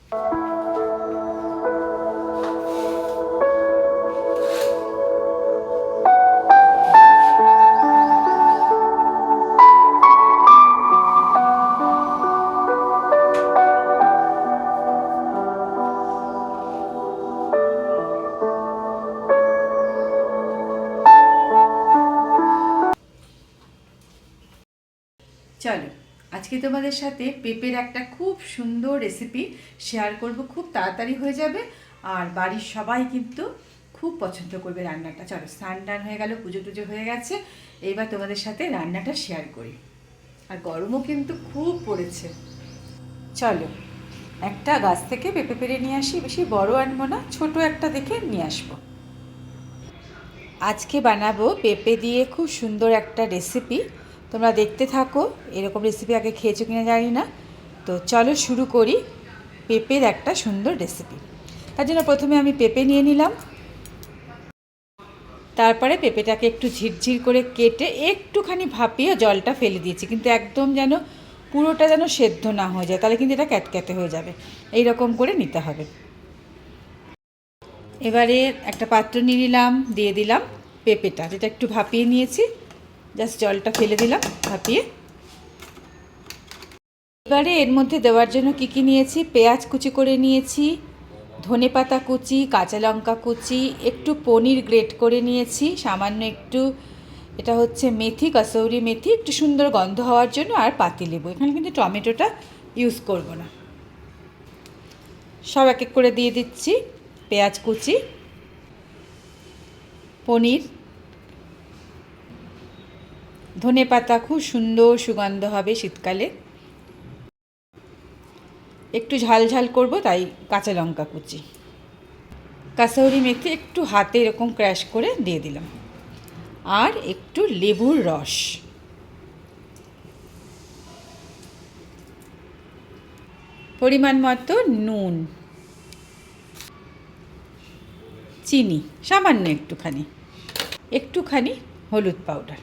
চলো আজকে তোমাদের সাথে পেঁপের একটা খুব সুন্দর রেসিপি শেয়ার করব, খুব তাড়াতাড়ি হয়ে যাবে আর বাড়ির সবাই কিন্তু খুব পছন্দ করবে রান্নাটা। চলো, স্নান টান হয়ে গেল, পুজো টুজো হয়ে গেছে, এইবার তোমাদের সাথে রান্নাটা শেয়ার করি। আর গরমও কিন্তু খুব পড়েছে। চলো একটা গাছ থেকে পেঁপে পেড়ে নিয়ে আসি, বেশি বড় আনবো না, ছোট একটা দেখে নিয়ে আসবো। আজকে বানাবো পেঁপে দিয়ে খুব সুন্দর একটা রেসিপি, তোমরা দেখতে থাকো। এরকম রেসিপি আগে খেয়েছো কিনা জানি না, তো চলো শুরু করি পেঁপের একটা সুন্দর রেসিপি। তার জন্য প্রথমে আমি পেঁপে নিয়ে নিলাম, তারপরে পেঁপেটাকে একটু ঝিরঝির করে কেটে একটুখানি ভাপিয়ে জলটা ফেলে দিয়েছি, কিন্তু একদম যেন পুরোটা যেন সেদ্ধ না হয়ে যায়, তাহলে কিন্তু এটা ক্যাটক্যাটে হয়ে যাবে। এই রকম করে নিতে হবে। এবারে একটা পাত্র নিয়ে নিলাম, দিয়ে দিলাম পেঁপেটা, যেটা একটু ভাপিয়ে নিয়েছি, জাস্ট জলটা ফেলে দিলাম ভাপিয়ে। এবারে এর মধ্যে দেওয়ার জন্য কী কী নিয়েছি, পেঁয়াজ কুচি করে নিয়েছি, ধনেপাতা কুচি, কাঁচা লঙ্কা কুচি, একটু পনির গ্রেট করে নিয়েছি, সামান্য একটু এটা হচ্ছে মেথি, কসৌরি মেথি, একটু সুন্দর গন্ধ হওয়ার জন্য, আর পাতিলেবু। এখানে কিন্তু টমেটোটা ইউজ করব না। সব এক এক করে দিয়ে দিচ্ছি। পেঁয়াজ কুচি, পনির, ধনেপাতা, খুব সুন্দর সুগন্ধ হবে শীতকালে, একটু ঝাল ঝাল করব তাই কাঁচা লঙ্কা কুচি, কাসৌরি মেথি একটু হাতে এরকম ক্র্যাশ করে দিয়ে দিলাম, আর একটু লেবুর রস, পরিমাণ মতো নুন, চিনি সামান্য একটুখানি হলুদ পাউডার,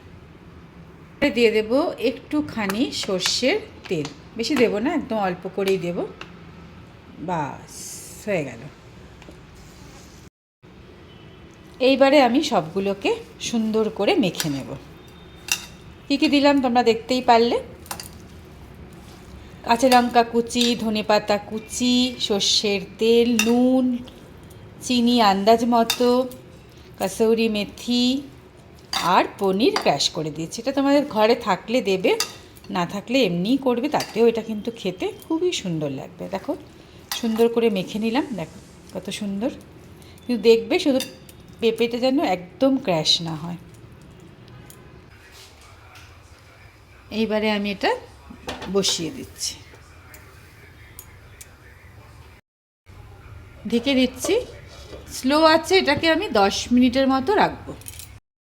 দিয়ে দেব একটুখানি সর্ষের তেল, বেশি দেব না, একদম অল্প করেই দেব, বাস হয়ে গেল। এইবারে আমি সবগুলোকে সুন্দর করে মেখে নেব। কী কী দিলাম তোমরা দেখতেই পারলে, কাঁচা লঙ্কা কুচি, ধনেপাতা কুচি, সর্ষের তেল, নুন, চিনি আন্দাজ মতো, কসৌরি মেথি, আর পনির ক্র্যাশ করে দিয়েছি। এটা তোমাদের ঘরে থাকলে দেবে, না থাকলে এমনিই করবে, তাতেও এটা কিন্তু খেতে খুবই সুন্দর লাগবে। দেখো সুন্দর করে মেখে নিলাম, দেখো কত সুন্দর, কিন্তু দেখবে শুধু পেঁপেটা যেন একদম ক্র্যাশ না হয়। এইবারে আমি এটা বসিয়ে দিচ্ছি, ঢেকে দিচ্ছি, স্লো আছে, এটাকে আমি 10 মিনিটের মতো রাখবো।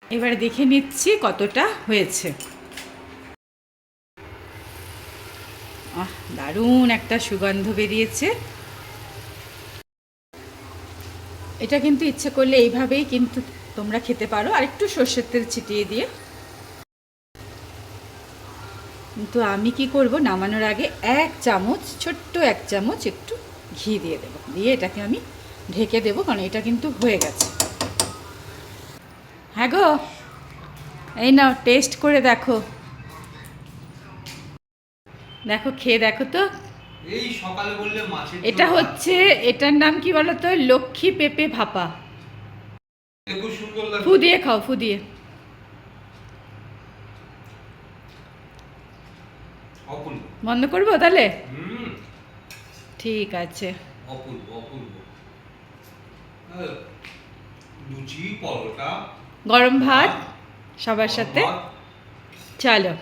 এবারে দেখে নিচ্ছি কতটা হয়েছে। দারুণ একটা সুগন্ধ বেরিয়েছে। এটা কিন্তু ইচ্ছে করলে এইভাবেই কিন্তু তোমরা খেতে পারো, আর একটু সর্ষের তেল ছিটিয়ে দিয়ে। কিন্তু আমি কি করব, নামানোর আগে ছোট্ট এক চামচ একটু ঘি দিয়ে দেবো, দিয়ে এটাকে আমি ঢেকে দেবো, কারণ এটা কিন্তু হয়ে গেছে। হ্যাঁ গো, এই নাও টেস্ট করে দেখো, দেখো খেয়ে দেখো তো। এই সকালে বললে মাছের এটা হচ্ছে, এটার নাম কি বলো তো, লক্ষ্মী পেঁপে ভাপা। খুব সুন্দর লাগে। ফু দিয়ে খাও, ফু দিয়ে। অপূর্ব। বন্ধ করবো তাহলে? হুম, ঠিক আছে। অপূর্ব অপূর্ব। লুচি, পরোটা, গরম ভাত সবার সাথে। চলো।